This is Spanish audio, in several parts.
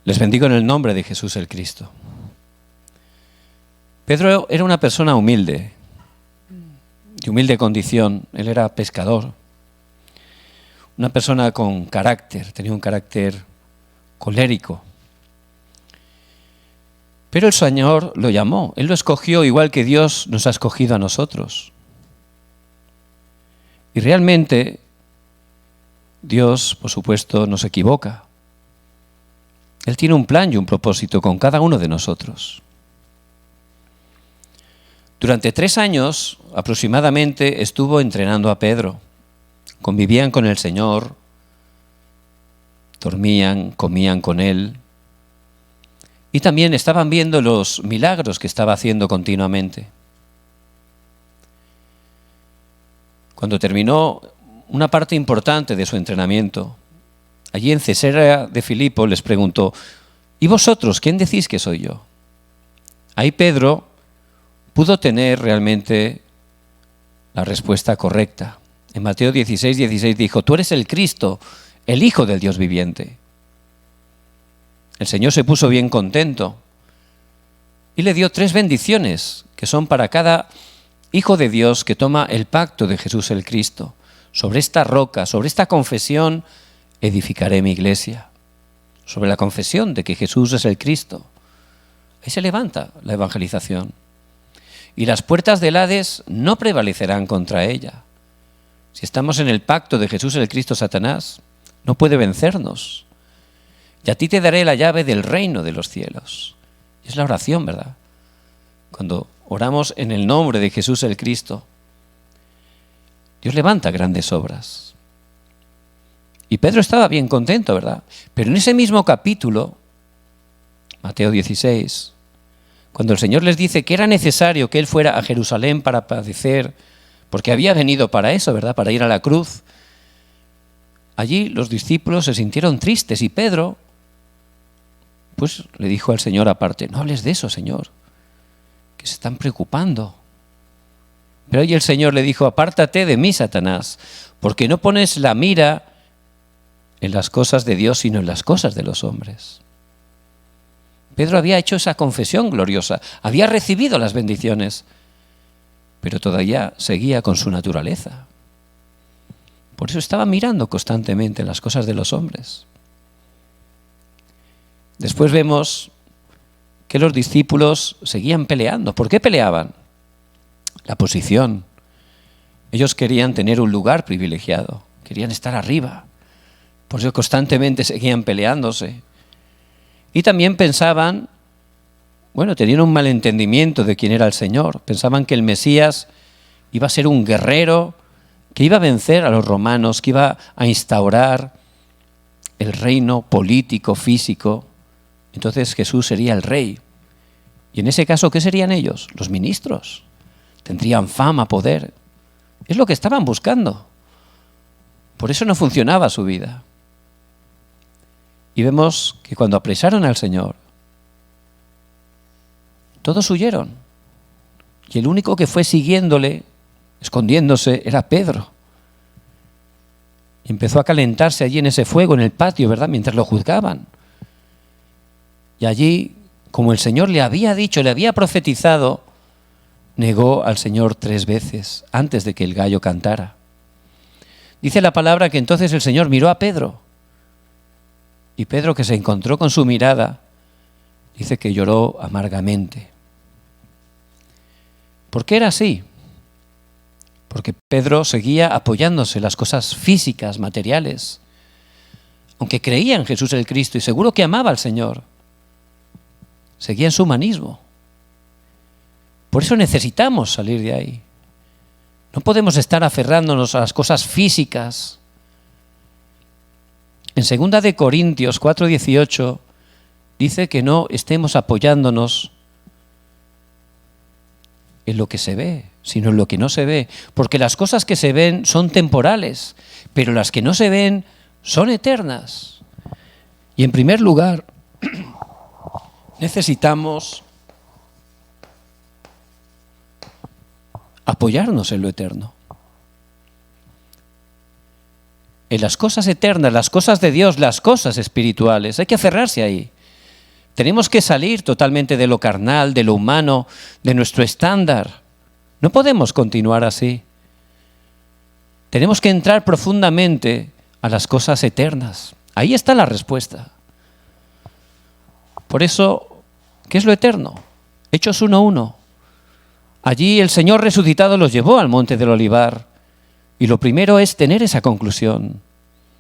Les bendigo en el nombre de Jesús el Cristo. Pedro era una persona humilde, de humilde condición. Él era pescador, una persona con carácter, tenía un carácter colérico. Pero el Señor lo llamó, Él lo escogió igual que Dios nos ha escogido a nosotros. Y realmente Dios, por supuesto, no se equivoca. Él tiene un plan y un propósito con cada uno de nosotros. Durante 3 años aproximadamente estuvo entrenando a Pedro. Convivían con el Señor, dormían, comían con Él y también estaban viendo los milagros que estaba haciendo continuamente. Cuando terminó una parte importante de su entrenamiento, allí en Cesarea de Filipo les preguntó: ¿y vosotros quién decís que soy yo? Ahí Pedro pudo tener realmente la respuesta correcta. En Mateo 16 dijo: tú eres el Cristo, el Hijo del Dios viviente. El Señor se puso bien contento y le dio 3 bendiciones que son para cada hijo de Dios que toma el pacto de Jesús el Cristo. Sobre esta roca, sobre esta confesión, edificaré mi iglesia. Sobre la confesión de que Jesús es el Cristo. Ahí se levanta la evangelización. Y las puertas del Hades no prevalecerán contra ella. Si estamos en el pacto de Jesús el Cristo, Satanás no puede vencernos. Y a ti te daré la llave del reino de los cielos. Y es la oración, ¿verdad? Cuando oramos en el nombre de Jesús el Cristo, Dios levanta grandes obras. Y Pedro estaba bien contento, ¿verdad? Pero en ese mismo capítulo, Mateo 16, cuando el Señor les dice que era necesario que Él fuera a Jerusalén para padecer, porque había venido para eso, ¿verdad? Para ir a la cruz. Allí los discípulos se sintieron tristes y Pedro, pues le dijo al Señor aparte: no hables de eso, Señor, que se están preocupando. Pero ahí el Señor le dijo: apártate de mí, Satanás, porque no pones la mira en las cosas de Dios, sino en las cosas de los hombres. Pedro había hecho esa confesión gloriosa, había recibido las bendiciones, pero todavía seguía con su naturaleza. Por eso estaba mirando constantemente las cosas de los hombres. Después vemos que los discípulos seguían peleando. ¿Por qué peleaban? La posición. Ellos querían tener un lugar privilegiado, querían estar arriba. Por eso constantemente seguían peleándose. Y también pensaban, tenían un malentendimiento de quién era el Señor. Pensaban que el Mesías iba a ser un guerrero, que iba a vencer a los romanos, que iba a instaurar el reino político, físico. Entonces Jesús sería el rey. Y en ese caso, ¿qué serían ellos? Los ministros. Tendrían fama, poder. Es lo que estaban buscando. Por eso no funcionaba su vida. Y vemos que cuando apresaron al Señor, todos huyeron. Y el único que fue siguiéndole, escondiéndose, era Pedro. Y empezó a calentarse allí en ese fuego, en el patio, ¿verdad? Mientras lo juzgaban. Y allí, como el Señor le había dicho, le había profetizado, negó al Señor 3 veces antes de que el gallo cantara. Dice la palabra que entonces el Señor miró a Pedro. Y Pedro, que se encontró con su mirada, dice que lloró amargamente. ¿Por qué era así? Porque Pedro seguía apoyándose en las cosas físicas, materiales. Aunque creía en Jesús el Cristo y seguro que amaba al Señor, seguía en su humanismo. Por eso necesitamos salir de ahí. No podemos estar aferrándonos a las cosas físicas. En 2 de Corintios 4:18 dice que no estemos apoyándonos en lo que se ve, sino en lo que no se ve. Porque las cosas que se ven son temporales, pero las que no se ven son eternas. Y en primer lugar, necesitamos apoyarnos en lo eterno. En las cosas eternas, las cosas de Dios, las cosas espirituales. Hay que aferrarse ahí. Tenemos que salir totalmente de lo carnal, de lo humano, de nuestro estándar. No podemos continuar así. Tenemos que entrar profundamente a las cosas eternas. Ahí está la respuesta. Por eso, ¿qué es lo eterno? Hechos 1:1. Allí el Señor resucitado los llevó al monte del Olivar. Y lo primero es tener esa conclusión.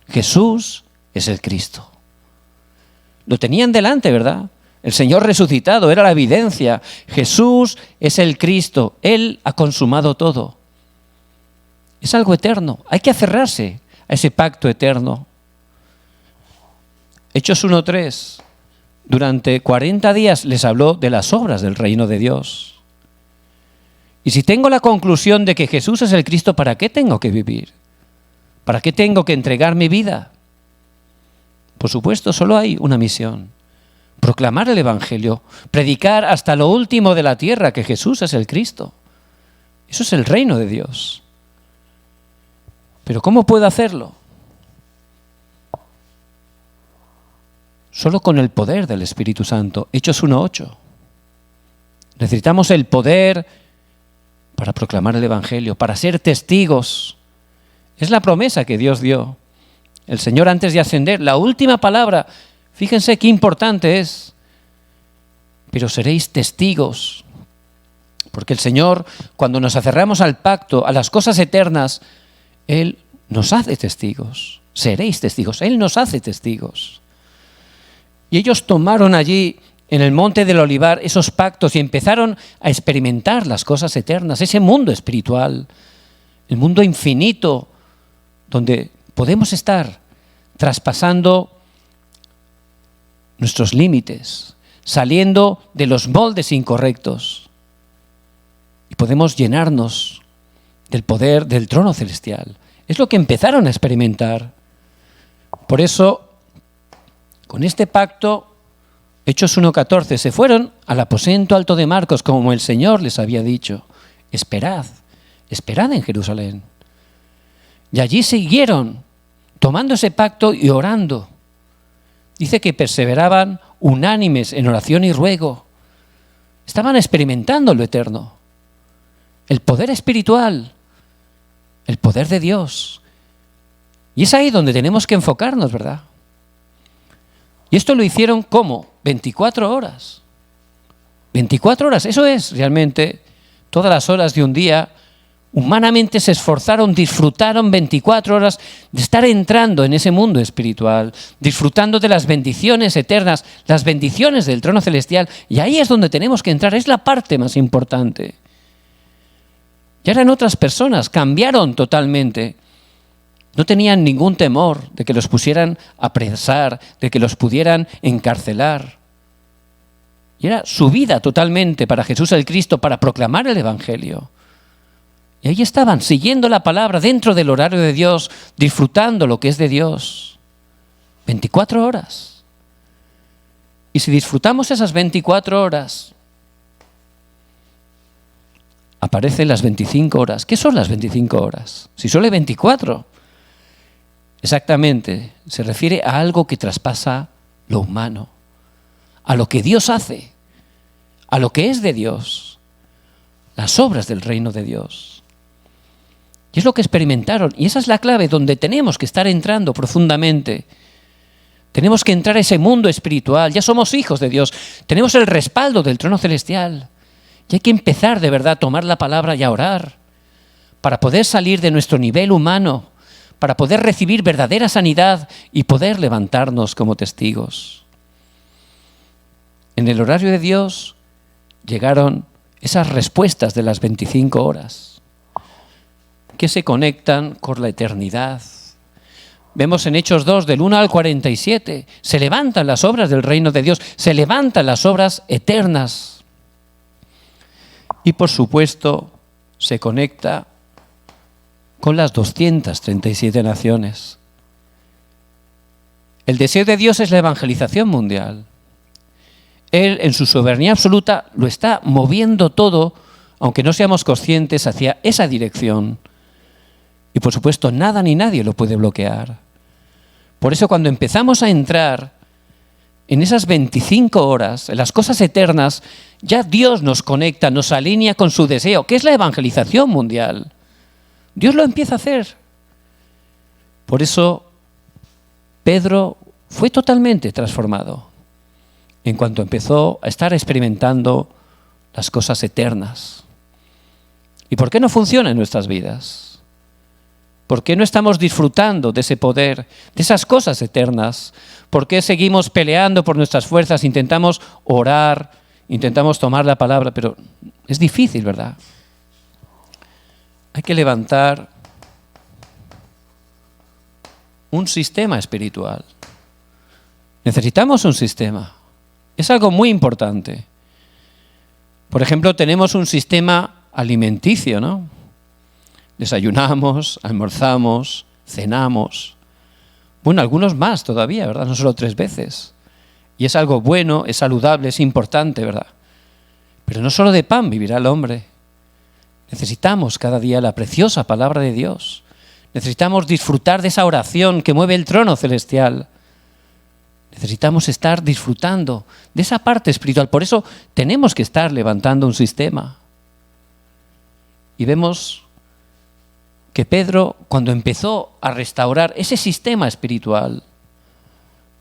Jesús es el Cristo. Lo tenían delante, ¿verdad? El Señor resucitado era la evidencia. Jesús es el Cristo. Él ha consumado todo. Es algo eterno. Hay que aferrarse a ese pacto eterno. Hechos 1:3. Durante 40 días les habló de las obras del reino de Dios. Y si tengo la conclusión de que Jesús es el Cristo, ¿para qué tengo que vivir? ¿Para qué tengo que entregar mi vida? Por supuesto, solo hay una misión: proclamar el Evangelio, predicar hasta lo último de la tierra que Jesús es el Cristo. Eso es el reino de Dios. ¿Pero cómo puedo hacerlo? Solo con el poder del Espíritu Santo. Hechos 1:8. Necesitamos el poder para proclamar el Evangelio, para ser testigos. Es la promesa que Dios dio. El Señor, antes de ascender, la última palabra, fíjense qué importante es: pero seréis testigos. Porque el Señor, cuando nos aferramos al pacto, a las cosas eternas, Él nos hace testigos. Seréis testigos. Él nos hace testigos. Y ellos tomaron allí, en el monte del Olivar, esos pactos y empezaron a experimentar las cosas eternas, ese mundo espiritual, el mundo infinito, donde podemos estar traspasando nuestros límites, saliendo de los moldes incorrectos, y podemos llenarnos del poder del trono celestial. Es lo que empezaron a experimentar. Por eso, con este pacto, Hechos 1:14, se fueron al aposento alto de Marcos, como el Señor les había dicho. Esperad en Jerusalén. Y allí siguieron tomando ese pacto y orando. Dice que perseveraban unánimes en oración y ruego. Estaban experimentando lo eterno, el poder espiritual, el poder de Dios. Y es ahí donde tenemos que enfocarnos, ¿verdad? Y esto lo hicieron ¿cómo? 24 horas. 24 horas, eso es realmente todas las horas de un día. Humanamente se esforzaron, disfrutaron 24 horas de estar entrando en ese mundo espiritual, disfrutando de las bendiciones eternas, las bendiciones del trono celestial. Y ahí es donde tenemos que entrar, es la parte más importante. Ya eran otras personas, cambiaron totalmente. No tenían ningún temor de que los pusieran a apresar, de que los pudieran encarcelar. Y era su vida totalmente para Jesús el Cristo, para proclamar el Evangelio. Y ahí estaban, siguiendo la palabra dentro del horario de Dios, disfrutando lo que es de Dios. 24 horas. Y si disfrutamos esas 24 horas, aparecen las 25 horas. ¿Qué son las 25 horas? Si solo hay 24. Exactamente, se refiere a algo que traspasa lo humano, a lo que Dios hace, a lo que es de Dios, las obras del reino de Dios. Y es lo que experimentaron, y esa es la clave donde tenemos que estar entrando profundamente. Tenemos que entrar a ese mundo espiritual, ya somos hijos de Dios, tenemos el respaldo del trono celestial, y hay que empezar de verdad a tomar la palabra y a orar, para poder salir de nuestro nivel humano, para poder recibir verdadera sanidad y poder levantarnos como testigos. En el horario de Dios llegaron esas respuestas de las 25 horas que se conectan con la eternidad. Vemos en Hechos 2, del 1 al 47, se levantan las obras del reino de Dios, se levantan las obras eternas. Y por supuesto se conecta con las 237 naciones. El deseo de Dios es la evangelización mundial. Él, en su soberanía absoluta, lo está moviendo todo, aunque no seamos conscientes, hacia esa dirección. Y por supuesto, nada ni nadie lo puede bloquear. Por eso, cuando empezamos a entrar en esas 25 horas, en las cosas eternas, ya Dios nos conecta, nos alinea con su deseo, que es la evangelización mundial. Dios lo empieza a hacer. Por eso, Pedro fue totalmente transformado en cuanto empezó a estar experimentando las cosas eternas. ¿Y por qué no funciona en nuestras vidas? ¿Por qué no estamos disfrutando de ese poder, de esas cosas eternas? ¿Por qué seguimos peleando por nuestras fuerzas? Intentamos orar, intentamos tomar la palabra, pero es difícil, ¿verdad? Hay que levantar un sistema espiritual. Necesitamos un sistema. Es algo muy importante. Por ejemplo, tenemos un sistema alimenticio, ¿no? Desayunamos, almorzamos, cenamos. Bueno, algunos más todavía, ¿verdad? No solo 3 veces. Y es algo bueno, es saludable, es importante, ¿verdad? Pero no solo de pan vivirá el hombre. Necesitamos cada día la preciosa palabra de Dios. Necesitamos disfrutar de esa oración que mueve el trono celestial. Necesitamos estar disfrutando de esa parte espiritual. Por eso tenemos que estar levantando un sistema. Y vemos que Pedro, cuando empezó a restaurar ese sistema espiritual,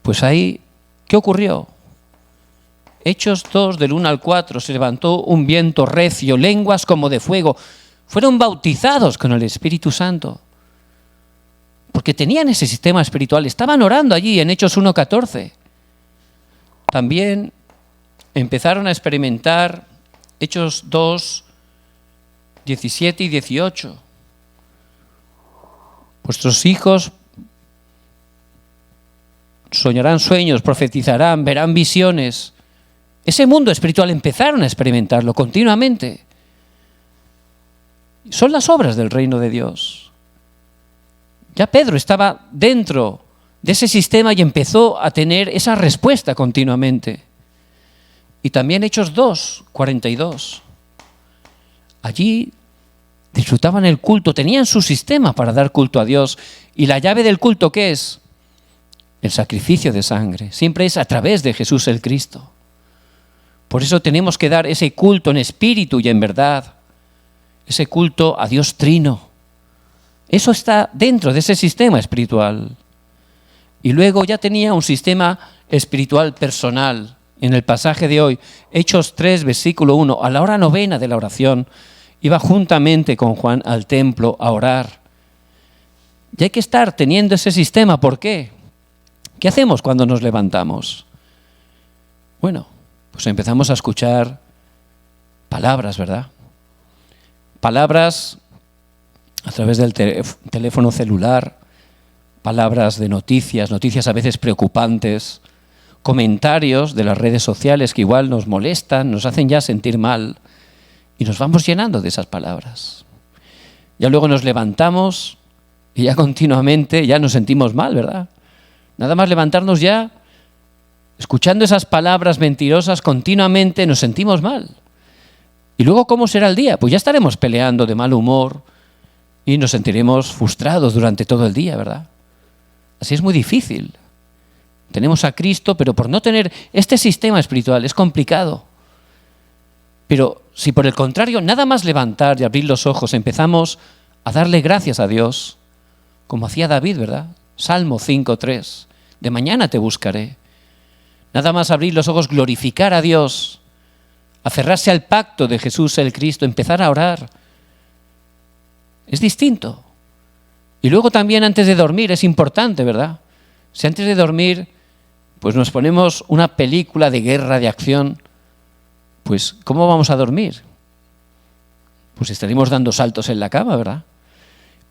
pues ahí, ¿qué ocurrió? Hechos 2, del 1 al 4, se levantó un viento recio, lenguas como de fuego. Fueron bautizados con el Espíritu Santo. Porque tenían ese sistema espiritual, estaban orando allí en Hechos 1:14. También empezaron a experimentar Hechos 2:17 y 18. Vuestros hijos soñarán sueños, profetizarán, verán visiones. Ese mundo espiritual empezaron a experimentarlo continuamente. Son las obras del reino de Dios. Ya Pedro estaba dentro de ese sistema y empezó a tener esa respuesta continuamente. Y también Hechos 2:42. Allí disfrutaban el culto, tenían su sistema para dar culto a Dios. ¿Y la llave del culto qué es? El sacrificio de sangre. Siempre es a través de Jesús el Cristo. Por eso tenemos que dar ese culto en espíritu y en verdad. Ese culto a Dios Trino. Eso está dentro de ese sistema espiritual. Y luego ya tenía un sistema espiritual personal. En el pasaje de hoy, Hechos 3, versículo 1, a la hora 9 de la oración, iba juntamente con Juan al templo a orar. Y hay que estar teniendo ese sistema. ¿Por qué? ¿Qué hacemos cuando nos levantamos? Bueno, pues empezamos a escuchar palabras, ¿verdad? Palabras a través del teléfono celular, palabras de noticias a veces preocupantes, comentarios de las redes sociales que igual nos molestan, nos hacen ya sentir mal y nos vamos llenando de esas palabras. Ya luego nos levantamos y ya continuamente ya nos sentimos mal, ¿verdad? Nada más levantarnos ya, escuchando esas palabras mentirosas continuamente nos sentimos mal. Y luego, ¿cómo será el día? Pues ya estaremos peleando de mal humor y nos sentiremos frustrados durante todo el día, ¿verdad? Así es muy difícil. Tenemos a Cristo, pero por no tener este sistema espiritual es complicado. Pero si por el contrario, nada más levantar y abrir los ojos, empezamos a darle gracias a Dios, como hacía David, ¿verdad? Salmo 5:3, de mañana te buscaré. Nada más abrir los ojos, glorificar a Dios, aferrarse al pacto de Jesús el Cristo, empezar a orar. Es distinto. Y luego también antes de dormir es importante, ¿verdad? Si antes de dormir pues nos ponemos una película de guerra, de acción, pues ¿cómo vamos a dormir? Pues estaremos dando saltos en la cama, ¿verdad?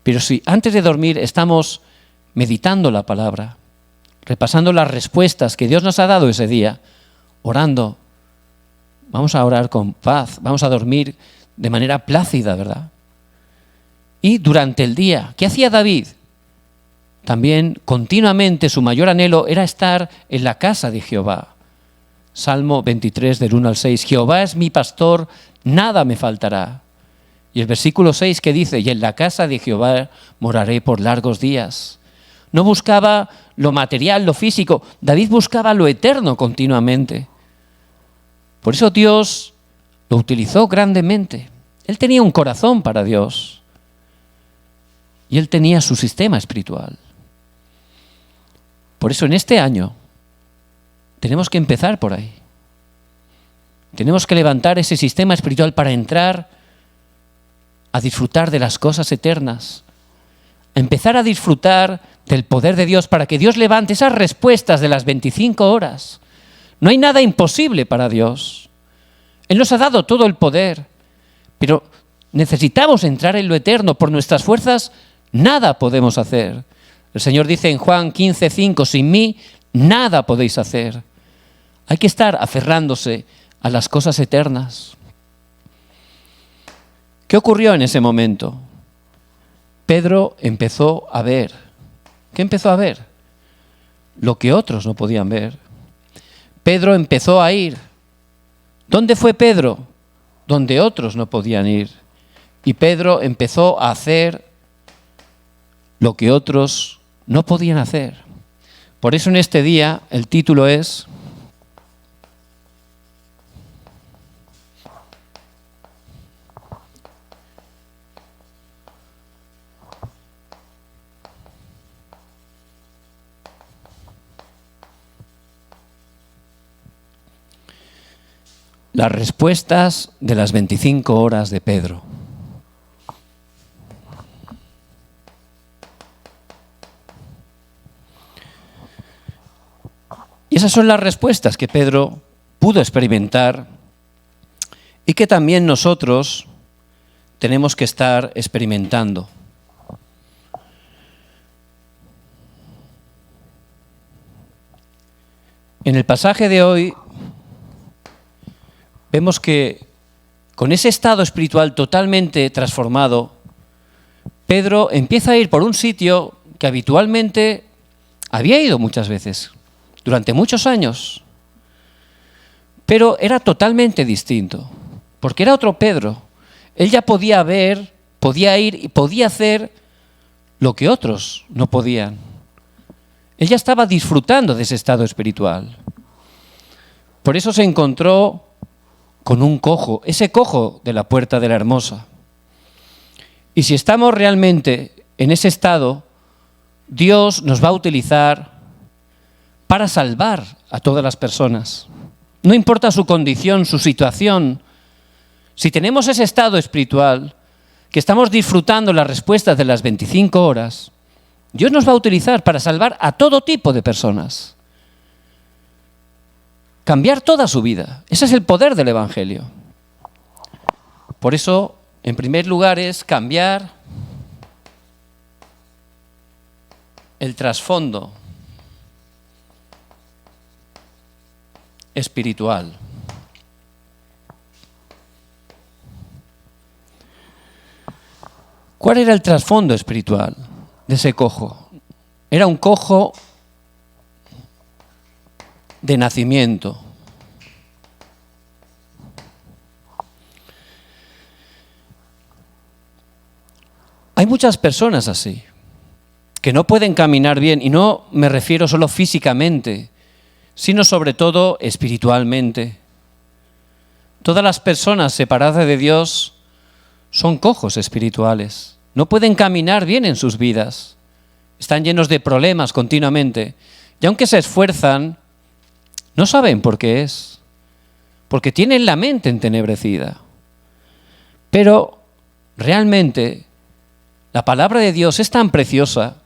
Pero si antes de dormir estamos meditando la palabra, repasando las respuestas que Dios nos ha dado ese día, orando, vamos a orar con paz, vamos a dormir de manera plácida, ¿verdad? Y durante el día, ¿qué hacía David? También continuamente su mayor anhelo era estar en la casa de Jehová. Salmo 23 del 1 al 6, Jehová es mi pastor, nada me faltará. Y el versículo 6 que dice, y en la casa de Jehová moraré por largos días. no buscaba lo material, lo físico. David buscaba lo eterno continuamente. Por eso Dios lo utilizó grandemente. Él tenía un corazón para Dios y él tenía su sistema espiritual. Por eso en este año tenemos que empezar por ahí. Tenemos que levantar ese sistema espiritual para entrar a disfrutar de las cosas eternas, empezar a disfrutar del poder de Dios para que Dios levante esas respuestas de las 25 horas. No hay nada imposible para Dios. Él nos ha dado todo el poder, pero necesitamos entrar en lo eterno. Por nuestras fuerzas nada podemos hacer. El Señor dice en Juan 15:5, sin mí nada podéis hacer. Hay que estar aferrándose a las cosas eternas. ¿Qué ocurrió en ese momento? Pedro empezó a ver. ¿Qué empezó a ver? Lo que otros no podían ver. Pedro empezó a ir. ¿Dónde fue Pedro? Donde otros no podían ir. Y Pedro empezó a hacer lo que otros no podían hacer. Por eso en este día el título es las respuestas de las 25 horas de Pedro. Y esas son las respuestas que Pedro pudo experimentar y que también nosotros tenemos que estar experimentando. En el pasaje de hoy vemos que con ese estado espiritual totalmente transformado, Pedro empieza a ir por un sitio que habitualmente había ido muchas veces, durante muchos años, pero era totalmente distinto, porque era otro Pedro. Él ya podía ver, podía ir y podía hacer lo que otros no podían. Él ya estaba disfrutando de ese estado espiritual. Por eso se encontró con un cojo, ese cojo de la Puerta de la Hermosa. Y si estamos realmente en ese estado, Dios nos va a utilizar para salvar a todas las personas. No importa su condición, su situación. Si tenemos ese estado espiritual, que estamos disfrutando las respuestas de las 25 horas, Dios nos va a utilizar para salvar a todo tipo de personas. Cambiar toda su vida. Ese es el poder del Evangelio. Por eso, en primer lugar, es cambiar el trasfondo espiritual. ¿Cuál era el trasfondo espiritual de ese cojo? Era un cojo de nacimiento. Hay muchas personas así, que no pueden caminar bien, y no me refiero solo físicamente, sino sobre todo espiritualmente. Todas las personas separadas de Dios son cojos espirituales. No pueden caminar bien en sus vidas. Están llenos de problemas continuamente. Y aunque se esfuerzan, no saben por qué es. Porque tienen la mente entenebrecida. Pero realmente la palabra de Dios es tan preciosa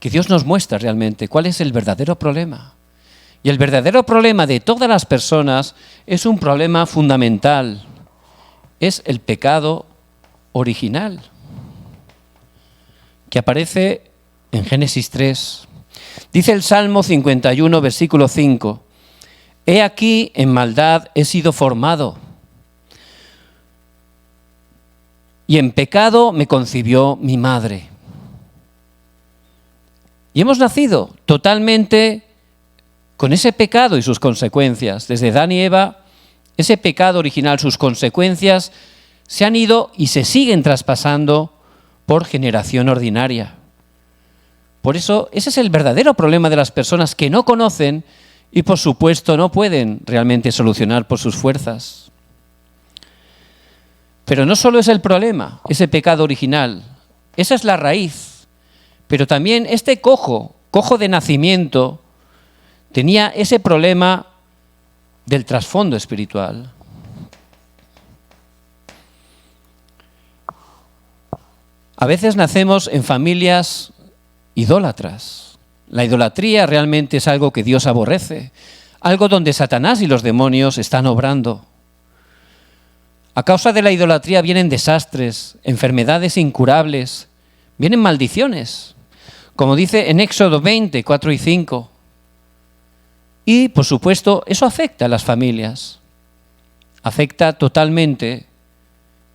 que Dios nos muestra realmente cuál es el verdadero problema. Y el verdadero problema de todas las personas es un problema fundamental. Es el pecado original, que aparece en Génesis 3. Dice el Salmo 51, versículo 5. He aquí, en maldad he sido formado, y en pecado me concibió mi madre. Y hemos nacido totalmente con ese pecado y sus consecuencias. Desde Adán y Eva, ese pecado original, sus consecuencias, se han ido y se siguen traspasando por generación ordinaria. Por eso, ese es el verdadero problema de las personas que no conocen y, por supuesto, no pueden realmente solucionar por sus fuerzas. Pero no solo es el problema, ese pecado original, esa es la raíz. Pero también este cojo de nacimiento, tenía ese problema del trasfondo espiritual. A veces nacemos en familias idólatras. La idolatría realmente es algo que Dios aborrece, algo donde Satanás y los demonios están obrando. A causa de la idolatría vienen desastres, enfermedades incurables, vienen maldiciones, como dice en Éxodo 20, 4 y 5. Y, por supuesto, eso afecta a las familias. Afecta totalmente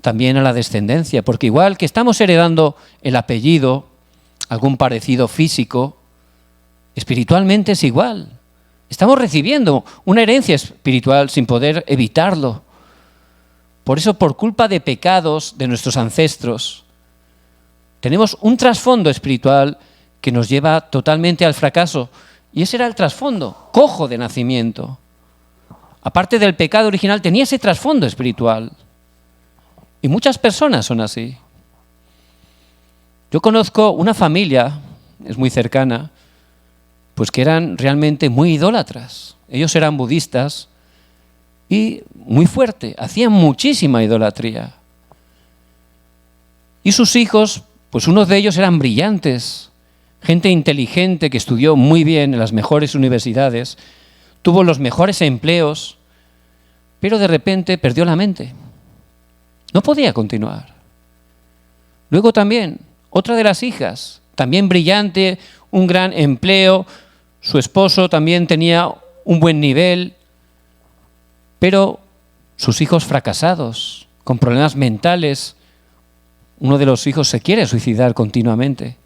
también a la descendencia, porque igual que estamos heredando el apellido, algún parecido físico, espiritualmente es igual. Estamos recibiendo una herencia espiritual sin poder evitarlo. Por eso, por culpa de pecados de nuestros ancestros, tenemos un trasfondo espiritual que nos lleva totalmente al fracaso. Y ese era el trasfondo, cojo de nacimiento. Aparte del pecado original, tenía ese trasfondo espiritual. Y muchas personas son así. Yo conozco una familia, es muy cercana, pues que eran realmente muy idólatras. Ellos eran budistas y muy fuerte, hacían muchísima idolatría. Y sus hijos, pues unos de ellos eran brillantes, gente inteligente que estudió muy bien en las mejores universidades, tuvo los mejores empleos, pero de repente perdió la mente. No podía continuar. Luego también, otra de las hijas, también brillante, un gran empleo, su esposo también tenía un buen nivel, pero sus hijos fracasados, con problemas mentales. Uno de los hijos se quiere suicidar continuamente.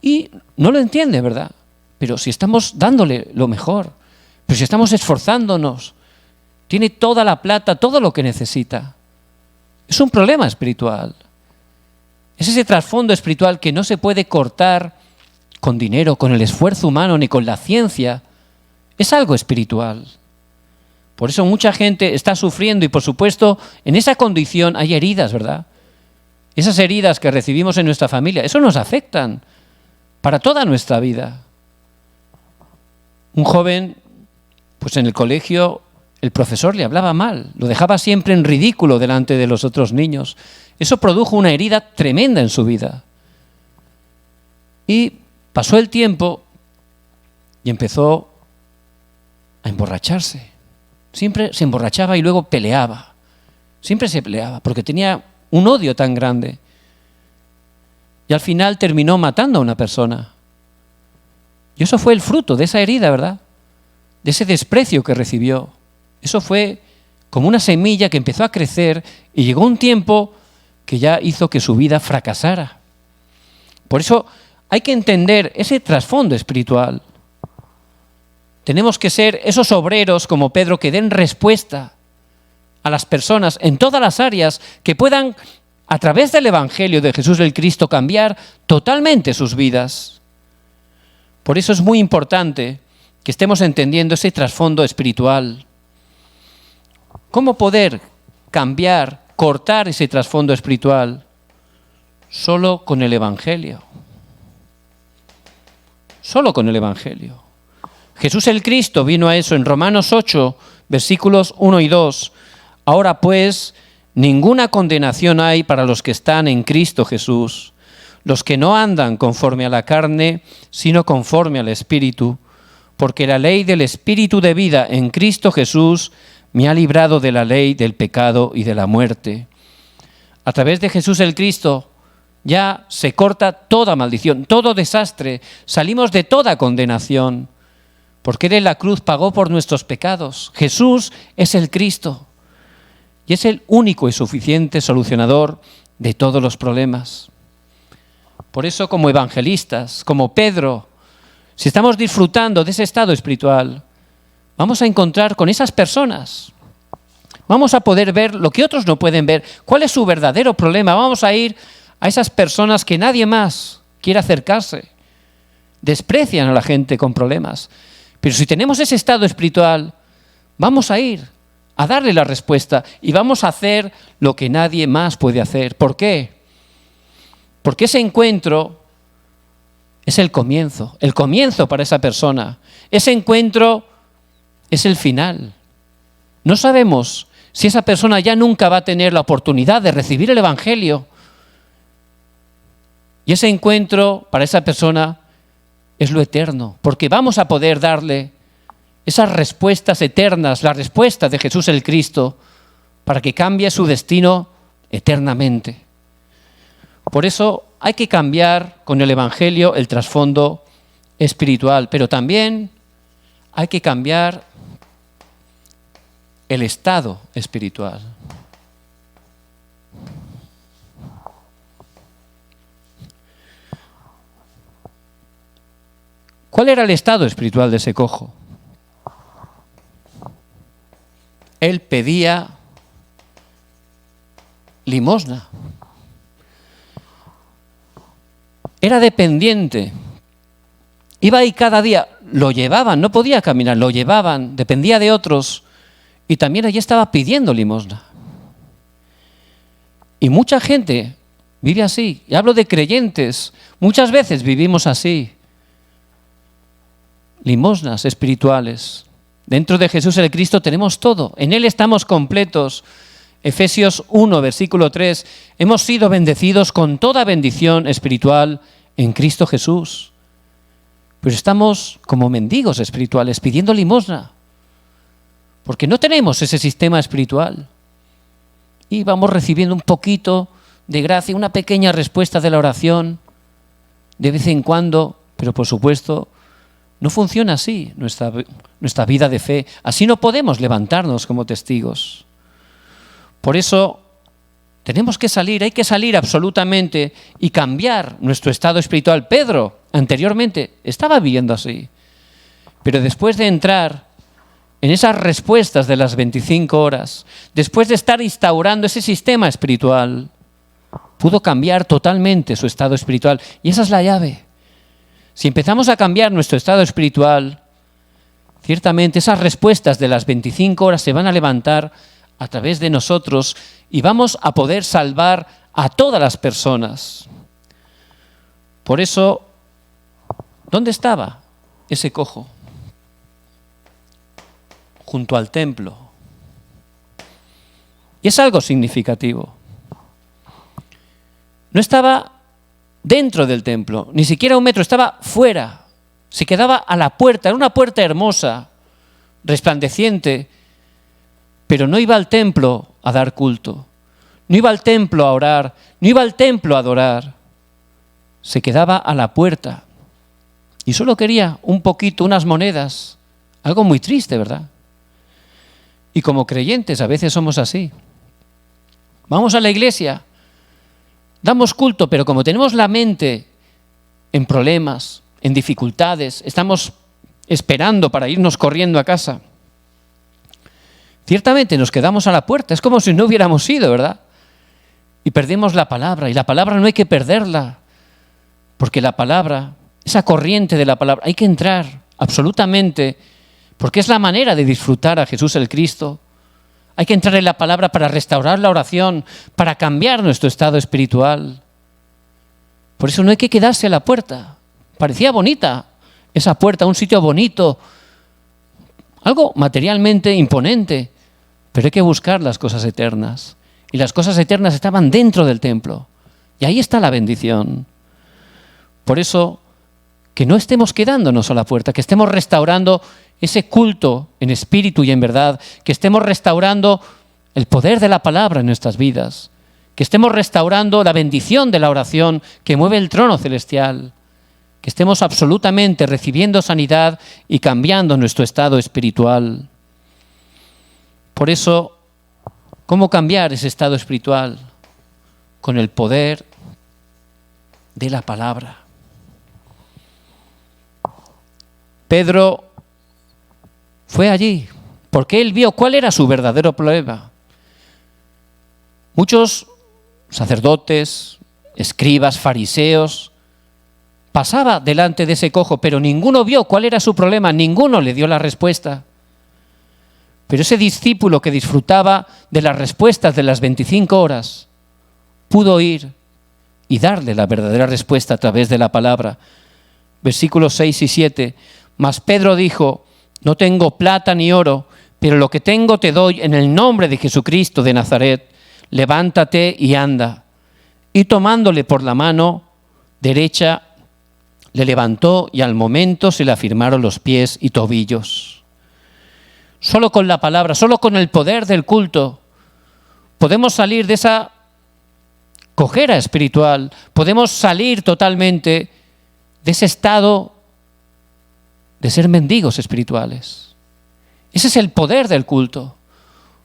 Y no lo entiende, ¿verdad? Pero si estamos dándole lo mejor, pero si estamos esforzándonos, tiene toda la plata, todo lo que necesita. Es un problema espiritual. Es ese trasfondo espiritual que no se puede cortar con dinero, con el esfuerzo humano, ni con la ciencia. Es algo espiritual. Por eso mucha gente está sufriendo y, por supuesto, en esa condición hay heridas, ¿verdad? Esas heridas que recibimos en nuestra familia, eso nos afectan para toda nuestra vida. Un joven, pues en el colegio, el profesor le hablaba mal, lo dejaba siempre en ridículo delante de los otros niños. Eso produjo una herida tremenda en su vida. Y pasó el tiempo y empezó a emborracharse. Siempre se emborrachaba y luego peleaba. Siempre se peleaba porque tenía un odio tan grande. Y al final terminó matando a una persona. Y eso fue el fruto de esa herida, ¿verdad? De ese desprecio que recibió. Eso fue como una semilla que empezó a crecer y llegó un tiempo que ya hizo que su vida fracasara. Por eso hay que entender ese trasfondo espiritual. Tenemos que ser esos obreros como Pedro que den respuesta a las personas en todas las áreas que puedan, a través del Evangelio de Jesús el Cristo, cambiar totalmente sus vidas. Por eso es muy importante que estemos entendiendo ese trasfondo espiritual. ¿Cómo poder cambiar, cortar ese trasfondo espiritual? Solo con el Evangelio. Solo con el Evangelio. Jesús el Cristo vino a eso en Romanos 8, versículos 1 y 2. Ahora pues, ninguna condenación hay para los que están en Cristo Jesús, los que no andan conforme a la carne, sino conforme al Espíritu, porque la ley del Espíritu de vida en Cristo Jesús me ha librado de la ley del pecado y de la muerte. A través de Jesús el Cristo ya se corta toda maldición, todo desastre, salimos de toda condenación, porque Él en la cruz pagó por nuestros pecados. Jesús es el Cristo y es el único y suficiente solucionador de todos los problemas. Por eso, como evangelistas, como Pedro, si estamos disfrutando de ese estado espiritual, vamos a encontrar con esas personas. Vamos a poder ver lo que otros no pueden ver. ¿Cuál es su verdadero problema? Vamos a ir a esas personas que nadie más quiere acercarse. Desprecian a la gente con problemas. Pero si tenemos ese estado espiritual, vamos a ir a darle la respuesta y vamos a hacer lo que nadie más puede hacer. ¿Por qué? Porque ese encuentro es el comienzo para esa persona. Ese encuentro es el final. No sabemos si esa persona ya nunca va a tener la oportunidad de recibir el Evangelio. Y ese encuentro para esa persona es lo eterno, porque vamos a poder darle esas respuestas eternas, la respuesta de Jesús el Cristo, para que cambie su destino eternamente. Por eso hay que cambiar con el Evangelio el trasfondo espiritual, pero también hay que cambiar el estado espiritual. ¿Cuál era el estado espiritual de ese cojo? Él pedía limosna. Era dependiente. Iba ahí cada día, lo llevaban, no podía caminar, lo llevaban, dependía de otros y también allí estaba pidiendo limosna. Y mucha gente vive así, y hablo de creyentes, muchas veces vivimos así. Limosnas espirituales. Dentro de Jesús el Cristo tenemos todo, en Él estamos completos. Efesios 1, versículo 3, hemos sido bendecidos con toda bendición espiritual en Cristo Jesús. Pues estamos como mendigos espirituales pidiendo limosna, porque no tenemos ese sistema espiritual. Y vamos recibiendo un poquito de gracia, una pequeña respuesta de la oración, de vez en cuando, pero por supuesto, no funciona así nuestra vida de fe. Así no podemos levantarnos como testigos. Por eso tenemos que salir, hay que salir absolutamente y cambiar nuestro estado espiritual. Pedro, anteriormente, estaba viviendo así. Pero después de entrar en esas respuestas de las 25 horas, después de estar instaurando ese sistema espiritual, pudo cambiar totalmente su estado espiritual. Y esa es la llave. Si empezamos a cambiar nuestro estado espiritual, ciertamente esas respuestas de las 25 horas se van a levantar a través de nosotros y vamos a poder salvar a todas las personas. Por eso, ¿dónde estaba ese cojo? Junto al templo. Y es algo significativo. No estaba dentro del templo, ni siquiera 1 metro, estaba fuera. Se quedaba a la puerta, era una puerta hermosa, resplandeciente, pero no iba al templo a dar culto, no iba al templo a orar, no iba al templo a adorar. Se quedaba a la puerta y solo quería un poquito, unas monedas, algo muy triste, ¿verdad? Y como creyentes a veces somos así. Vamos a la iglesia, damos culto, pero como tenemos la mente en problemas, en dificultades, estamos esperando para irnos corriendo a casa, ciertamente nos quedamos a la puerta, es como si no hubiéramos ido, ¿verdad? Y perdemos la palabra, y la palabra no hay que perderla, porque la palabra, esa corriente de la palabra, hay que entrar absolutamente, porque es la manera de disfrutar a Jesús el Cristo. Hay que entrar en la palabra para restaurar la oración, para cambiar nuestro estado espiritual. Por eso no hay que quedarse a la puerta. Parecía bonita esa puerta, un sitio bonito, algo materialmente imponente, pero hay que buscar las cosas eternas. Y las cosas eternas estaban dentro del templo. Y ahí está la bendición. Por eso, que no estemos quedándonos a la puerta, que estemos restaurando ese culto en espíritu y en verdad, que estemos restaurando el poder de la palabra en nuestras vidas, que estemos restaurando la bendición de la oración que mueve el trono celestial, que estemos absolutamente recibiendo sanidad y cambiando nuestro estado espiritual. Por eso, ¿cómo cambiar ese estado espiritual? Con el poder de la palabra. Pedro fue allí porque él vio cuál era su verdadero problema. Muchos sacerdotes, escribas, fariseos, pasaba delante de ese cojo, pero ninguno vio cuál era su problema, ninguno le dio la respuesta. Pero ese discípulo que disfrutaba de las respuestas de las 25 horas, pudo ir y darle la verdadera respuesta a través de la palabra. Versículos 6 y 7. Mas Pedro dijo: no tengo plata ni oro, pero lo que tengo te doy en el nombre de Jesucristo de Nazaret. Levántate y anda. Y tomándole por la mano derecha, le levantó y al momento se le afirmaron los pies y tobillos. Solo con la palabra, solo con el poder del culto, podemos salir de esa cojera espiritual, podemos salir totalmente de ese estado de ser mendigos espirituales. Ese es el poder del culto,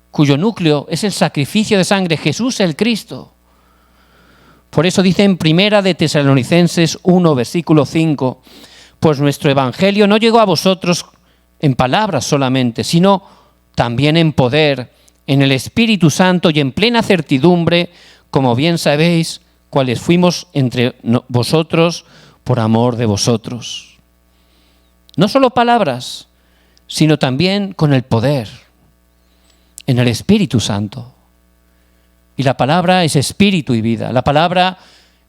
cuyo núcleo es el sacrificio de sangre, Jesús el Cristo. Por eso dice en Primera de Tesalonicenses 1, versículo 5, pues nuestro evangelio no llegó a vosotros en palabras solamente, sino también en poder, en el Espíritu Santo y en plena certidumbre, como bien sabéis, cuáles fuimos entre vosotros por amor de vosotros. No solo palabras, sino también con el poder, en el Espíritu Santo. Y la palabra es espíritu y vida. La palabra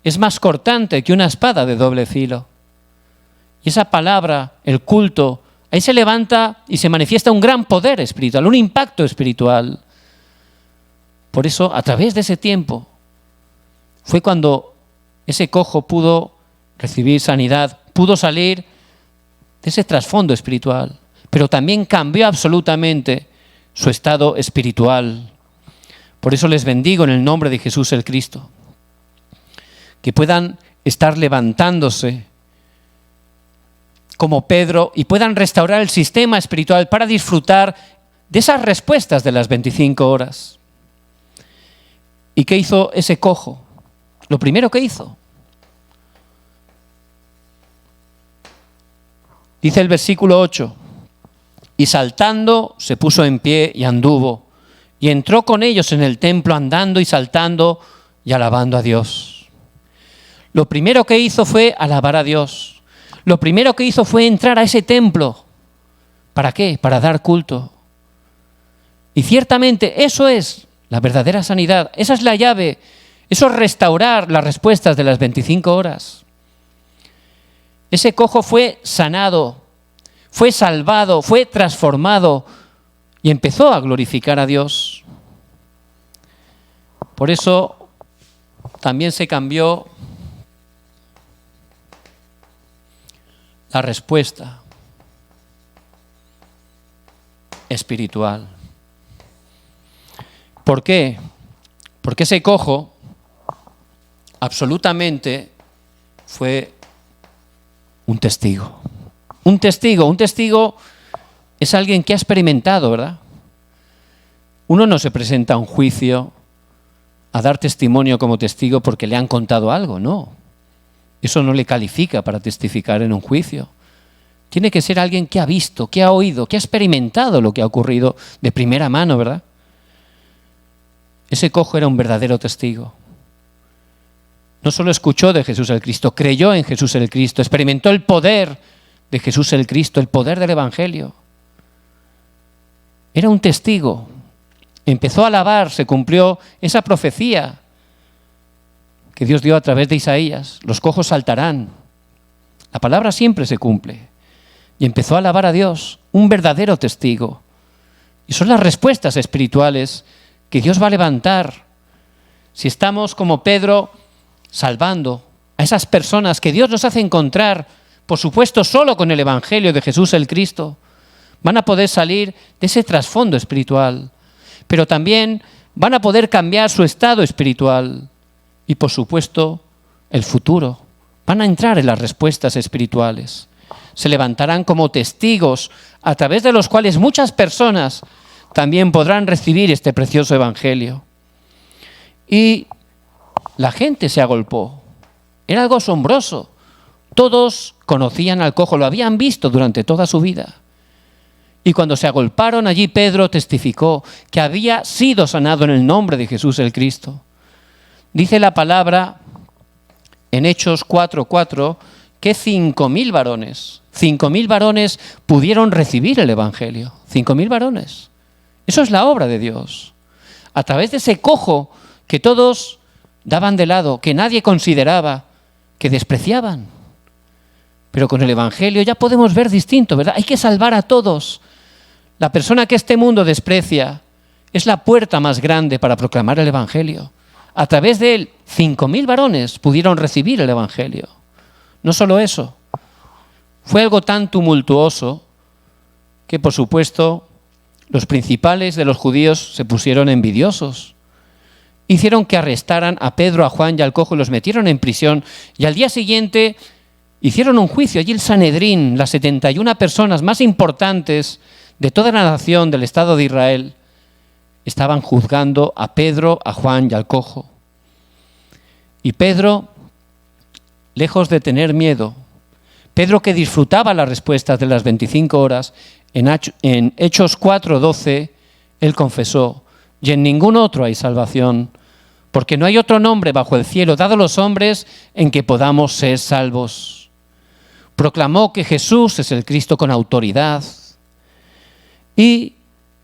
es más cortante que una espada de doble filo. Y esa palabra, el culto, ahí se levanta y se manifiesta un gran poder espiritual, un impacto espiritual. Por eso, a través de ese tiempo, fue cuando ese cojo pudo recibir sanidad, pudo salir de ese trasfondo espiritual, pero también cambió absolutamente su estado espiritual. Por eso les bendigo en el nombre de Jesús el Cristo, que puedan estar levantándose como Pedro y puedan restaurar el sistema espiritual para disfrutar de esas respuestas de las 25 horas. ¿Y qué hizo ese cojo? Lo primero que hizo, dice el versículo 8, y saltando se puso en pie y anduvo, y entró con ellos en el templo andando y saltando y alabando a Dios. Lo primero que hizo fue alabar a Dios. Lo primero que hizo fue entrar a ese templo. ¿Para qué? Para dar culto. Y ciertamente eso es la verdadera sanidad. Esa es la llave. Eso es restaurar las respuestas de las 25 horas. Ese cojo fue sanado, fue salvado, fue transformado y empezó a glorificar a Dios. Por eso también se cambió la respuesta espiritual. ¿Por qué? Porque ese cojo absolutamente fue un testigo. Un testigo es alguien que ha experimentado, ¿verdad? Uno no se presenta a un juicio a dar testimonio como testigo porque le han contado algo, no. Eso no le califica para testificar en un juicio. Tiene que ser alguien que ha visto, que ha oído, que ha experimentado lo que ha ocurrido de primera mano, ¿verdad? Ese cojo era un verdadero testigo. No solo escuchó de Jesús el Cristo, creyó en Jesús el Cristo, experimentó el poder de Jesús el Cristo, el poder del Evangelio. Era un testigo. Empezó a alabar, se cumplió esa profecía que Dios dio a través de Isaías. Los cojos saltarán. La palabra siempre se cumple. Y empezó a alabar a Dios, un verdadero testigo. Y son las respuestas espirituales que Dios va a levantar. Si estamos como Pedro salvando a esas personas que Dios nos hace encontrar, por supuesto solo con el Evangelio de Jesús el Cristo, van a poder salir de ese trasfondo espiritual, pero también van a poder cambiar su estado espiritual y por supuesto el futuro. Van a entrar en las respuestas espirituales. Se levantarán como testigos a través de los cuales muchas personas también podrán recibir este precioso Evangelio. Y la gente se agolpó. Era algo asombroso. Todos conocían al cojo, lo habían visto durante toda su vida. Y cuando se agolparon allí, Pedro testificó que había sido sanado en el nombre de Jesús el Cristo. Dice la palabra en Hechos 4:4 que 5.000 varones, 5.000 varones pudieron recibir el Evangelio. 5.000 varones. Eso es la obra de Dios. A través de ese cojo que todos daban de lado, que nadie consideraba, que despreciaban. Pero con el Evangelio ya podemos ver distinto, ¿verdad? Hay que salvar a todos. La persona que este mundo desprecia es la puerta más grande para proclamar el Evangelio. A través de él, 5.000 varones pudieron recibir el Evangelio. No solo eso, fue algo tan tumultuoso que, por supuesto, los principales de los judíos se pusieron envidiosos. Hicieron que arrestaran a Pedro, a Juan y al cojo y los metieron en prisión. Y al día siguiente hicieron un juicio. Allí el Sanedrín, las 71 personas más importantes de toda la nación del Estado de Israel, estaban juzgando a Pedro, a Juan y al cojo. Y Pedro, lejos de tener miedo, Pedro, que disfrutaba las respuestas de las 25 horas, en Hechos 4:12, él confesó: y en ningún otro hay salvación, porque no hay otro nombre bajo el cielo dado a los hombres en que podamos ser salvos. Proclamó que Jesús es el Cristo con autoridad. ¿Y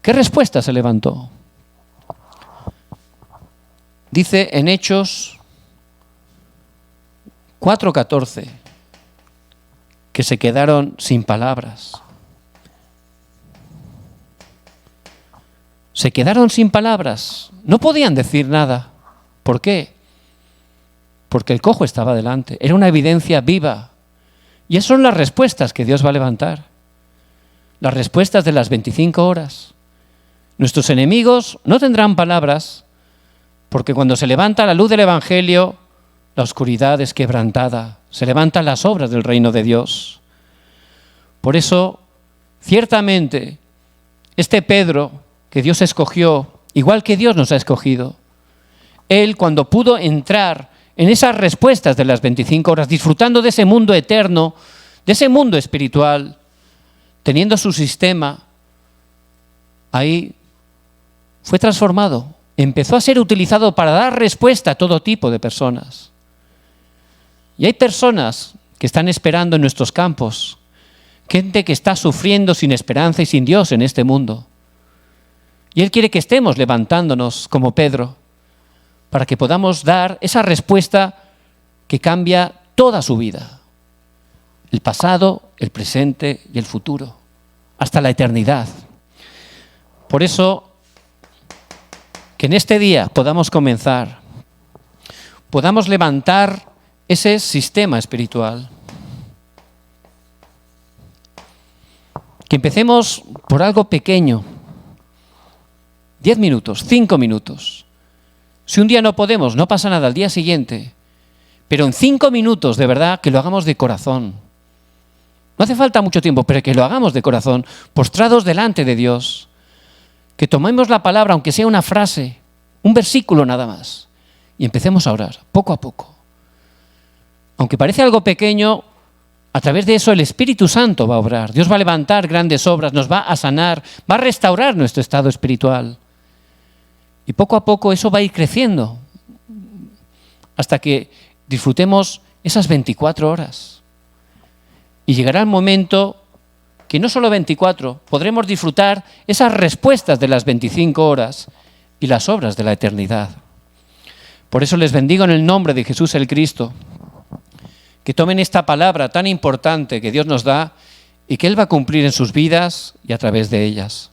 qué respuesta se levantó? Dice en Hechos 4:14 que se quedaron sin palabras. Se quedaron sin palabras. No podían decir nada. ¿Por qué? Porque el cojo estaba delante. Era una evidencia viva. Y esas son las respuestas que Dios va a levantar. Las respuestas de las 25 horas. Nuestros enemigos no tendrán palabras, porque cuando se levanta la luz del Evangelio, la oscuridad es quebrantada. Se levantan las obras del reino de Dios. Por eso, ciertamente, este Pedro que Dios escogió, igual que Dios nos ha escogido, él, cuando pudo entrar en esas respuestas de las 25 horas, disfrutando de ese mundo eterno, de ese mundo espiritual, teniendo su sistema, ahí fue transformado. Empezó a ser utilizado para dar respuesta a todo tipo de personas. Y hay personas que están esperando en nuestros campos, gente que está sufriendo sin esperanza y sin Dios en este mundo. Y Él quiere que estemos levantándonos como Pedro, para que podamos dar esa respuesta que cambia toda su vida. El pasado, el presente y el futuro, hasta la eternidad. Por eso, que en este día podamos comenzar, podamos levantar ese sistema espiritual. Que empecemos por algo pequeño. 10 minutos, 5 minutos. Si un día no podemos, no pasa nada, al día siguiente. Pero en 5 minutos, de verdad, que lo hagamos de corazón. No hace falta mucho tiempo, pero que lo hagamos de corazón, postrados delante de Dios. Que tomemos la palabra, aunque sea una frase, un versículo nada más, y empecemos a orar, poco a poco. Aunque parece algo pequeño, a través de eso el Espíritu Santo va a obrar. Dios va a levantar grandes obras, nos va a sanar, va a restaurar nuestro estado espiritual. Y poco a poco eso va a ir creciendo hasta que disfrutemos esas 24 horas. Y llegará el momento que no solo 24, podremos disfrutar esas respuestas de las 25 horas y las obras de la eternidad. Por eso les bendigo en el nombre de Jesús el Cristo, que tomen esta palabra tan importante que Dios nos da y que Él va a cumplir en sus vidas y a través de ellas.